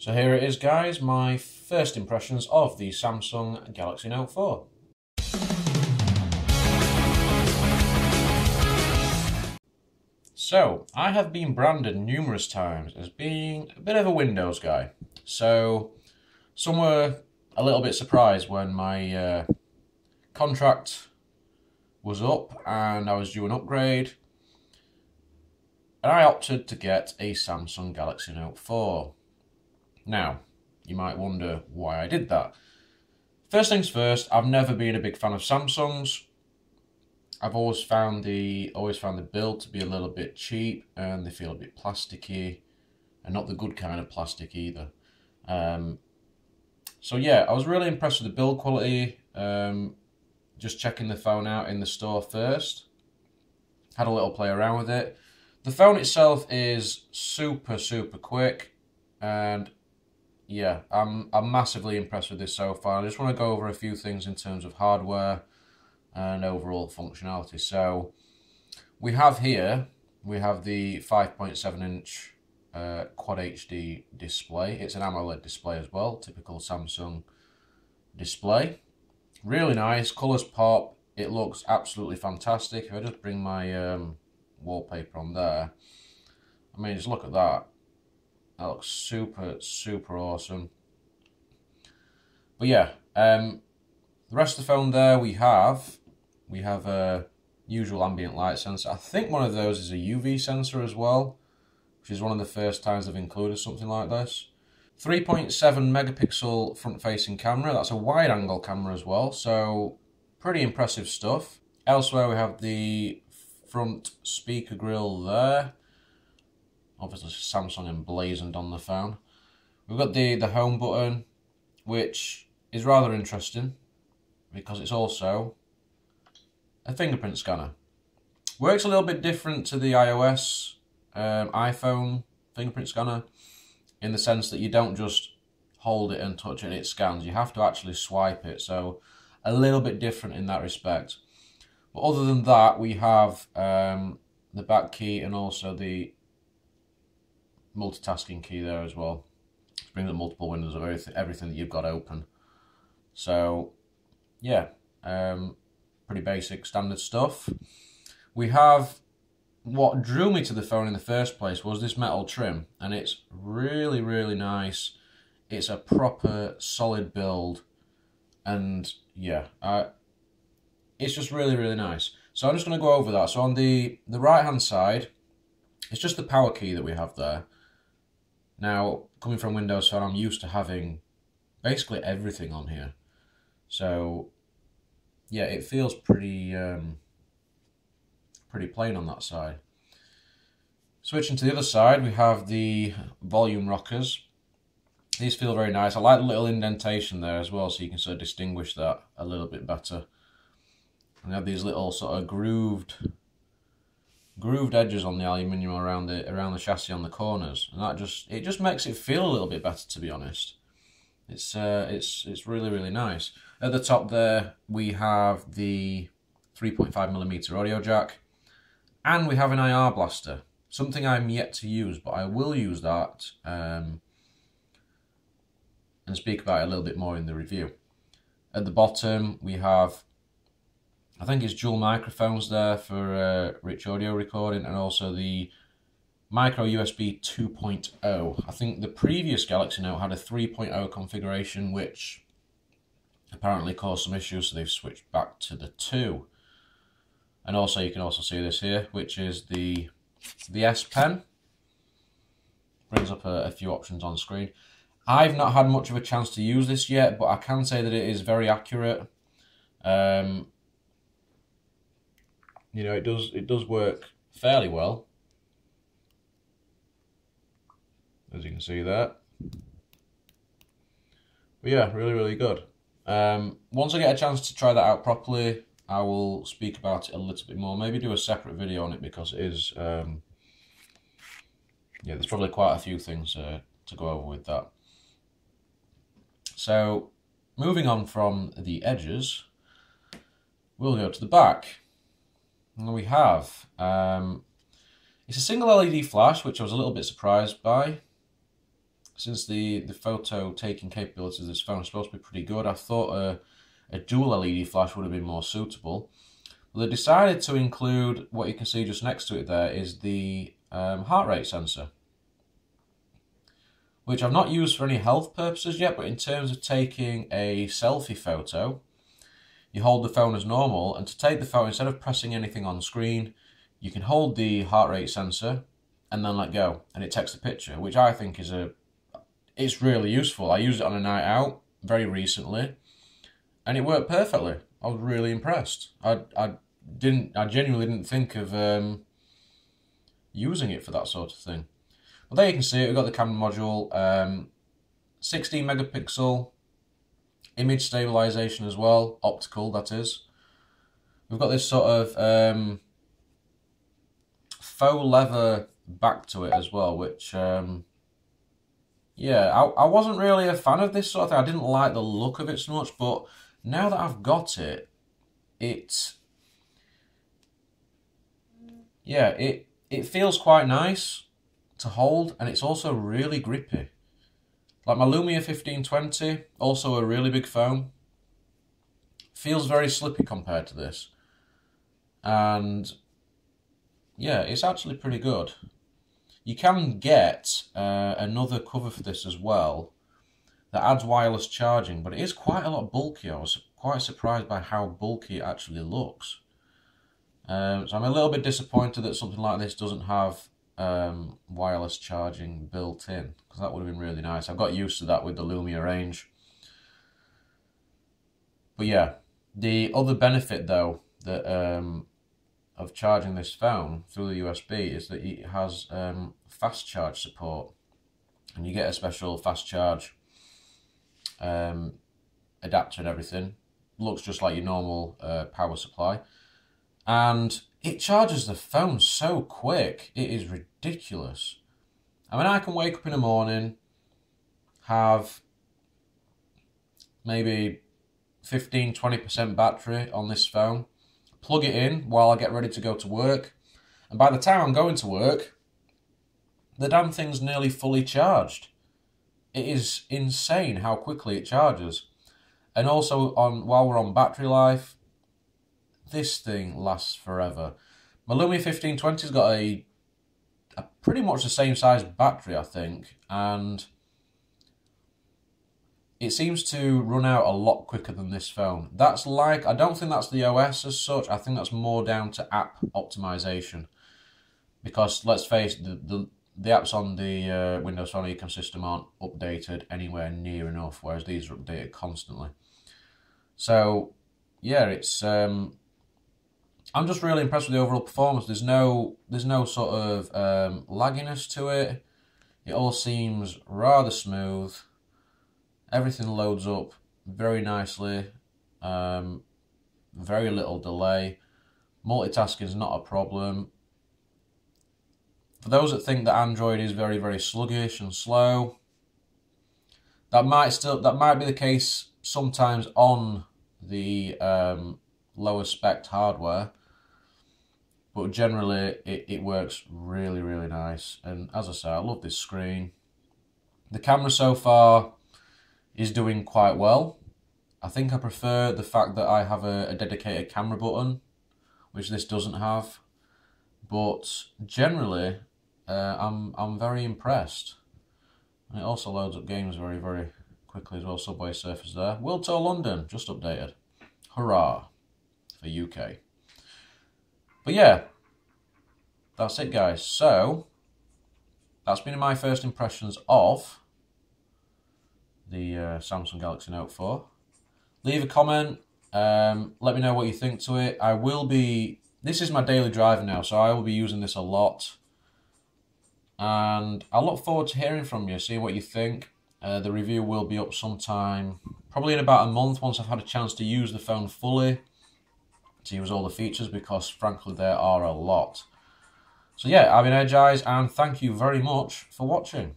So here it is, guys, my first impressions of the Samsung Galaxy Note 4. So, I have been branded numerous times as being a bit of a Windows guy. So, some were a little bit surprised when my contract was up and I was due an upgrade. And I opted to get a Samsung Galaxy Note 4. Now, you might wonder why I did that. First things first, I've never been a big fan of Samsungs. I've always found the build to be a little bit cheap, and they feel a bit plasticky, and not the good kind of plastic either. So yeah, I was really impressed with the build quality. Just checking the phone out in the store first. Had a little play around with it. The phone itself is super quick, and yeah, I'm massively impressed with this so far. I just want to go over a few things in terms of hardware and overall functionality. So we have here, we have the 5.7-inch Quad HD display. It's an AMOLED display as well, typical Samsung display. Really nice, colours pop, it looks absolutely fantastic. If I just bring my wallpaper on there, I mean, just look at that. That looks super awesome. But yeah, the rest of the phone there we have a usual ambient light sensor. I think one of those is a UV sensor as well, which is one of the first times I've included something like this. 3.7 megapixel front-facing camera. That's a wide-angle camera as well, so pretty impressive stuff. Elsewhere we have the front speaker grille there. Obviously Samsung emblazoned on the phone. We've got the home button, which is rather interesting because it's also a fingerprint scanner. Works a little bit different to the iOS iPhone fingerprint scanner in the sense that you don't just hold it and touch it and it scans. You have to actually swipe it, so a little bit different in that respect. But other than that, we have the back key and also the multitasking key there as well. It brings up multiple windows of everything that you've got open. So yeah, pretty basic standard stuff. We have what drew me to the phone in the first place was this metal trim, and it's really nice. It's a proper solid build, and yeah, it's just really nice. So I'm just going to go over that. So on the right hand side, it's just the power key that we have there. Now, coming from Windows Phone, I'm used to having basically everything on here. So, yeah, it feels pretty plain on that side. Switching to the other side, we have the volume rockers. These feel very nice. I like the little indentation there as well, so you can sort of distinguish that a little bit better. And they have these little sort of grooved edges on the aluminium around the chassis on the corners, and it just makes it feel a little bit better, to be honest. It's really nice. At the top there we have the 3.5mm audio jack, and we have an IR blaster, something I'm yet to use, but I will use that and speak about it a little bit more in the review. At the bottom we have, I think it's dual microphones there for rich audio recording, and also the micro USB 2.0. I think the previous Galaxy Note had a 3.0 configuration, which apparently caused some issues, so they've switched back to the 2. And also you can also see this here, which is the S Pen. Brings up a few options on screen. I've not had much of a chance to use this yet, but I can say that it is very accurate. You know, it does work fairly well, as you can see there. But yeah, really good. Once I get a chance to try that out properly, I will speak about it a little bit more. Maybe do a separate video on it, because it is yeah, there's probably quite a few things to go over with that. So moving on from the edges, we'll go to the back. And we have, it's a single LED flash, which I was a little bit surprised by. since the photo taking capabilities of this phone are supposed to be pretty good, I thought a dual LED flash would have been more suitable. But they decided to include, what you can see just next to it there, is the heart rate sensor, which I've not used for any health purposes yet, but in terms of taking a selfie photo, you hold the phone as normal, and to take the photo, instead of pressing anything on screen, you can hold the heart rate sensor and then let go, and it takes the picture, which I think is it's really useful. I used it on a night out very recently, and it worked perfectly. I was really impressed. I genuinely didn't think of using it for that sort of thing. But there you can see it. We've got the camera module, 16 megapixel image stabilization as well, optical that is. We've got this sort of faux leather back to it as well, which yeah, I wasn't really a fan of this sort of thing. I didn't like the look of it so much, but now that I've got it, yeah, it feels quite nice to hold, and it's also really grippy. Like my Lumia 1520, also a really big phone, feels very slippy compared to this. And yeah, it's actually pretty good. You can get another cover for this as well that adds wireless charging, but it is quite a lot bulkier. I was quite surprised by how bulky it actually looks. So I'm a little bit disappointed that something like this doesn't have wireless charging built in, because that would have been really nice. I've got used to that with the Lumia range. But yeah, the other benefit though that of charging this phone through the USB is that it has fast charge support, and you get a special fast charge adapter and everything. Looks just like your normal power supply, and it charges the phone so quick, it is ridiculous. I mean, I can wake up in the morning, have maybe 15-20% battery on this phone, plug it in while I get ready to go to work, and by the time I'm going to work, the damn thing's nearly fully charged. It is insane how quickly it charges. And also, while we're on battery life, this thing lasts forever. My Lumia 1520's got a pretty much the same size battery, I think, and it seems to run out a lot quicker than this phone. That's like, I don't think that's the OS as such. I think that's more down to app optimization, because let's face it, the apps on the Windows Phone ecosystem aren't updated anywhere near enough, whereas these are updated constantly. So yeah, it's I'm just really impressed with the overall performance. There's no sort of lagginess to it. It all seems rather smooth. Everything loads up very nicely. Very little delay. Multitasking is not a problem. For those that think that Android is very, very sluggish and slow, that might be the case sometimes on the lower spec hardware, but generally it works really, really nice. And as I say, I love this screen. The camera so far is doing quite well. I think I prefer the fact that I have a dedicated camera button, which this doesn't have. But generally, I'm very impressed. And it also loads up games very, very quickly as well. Subway Surfers there. World Tour London, just updated. Hurrah for UK. But yeah, that's it, guys. So, that's been my first impressions of the Samsung Galaxy Note 4. Leave a comment. Let me know what you think to it. This is my daily driver now, so I will be using this a lot. And I look forward to hearing from you, seeing what you think. The review will be up sometime, probably in about a month, once I've had a chance to use the phone fully, to use all the features, because frankly there are a lot. So yeah, I've been EhrgeizTV, and thank you very much for watching.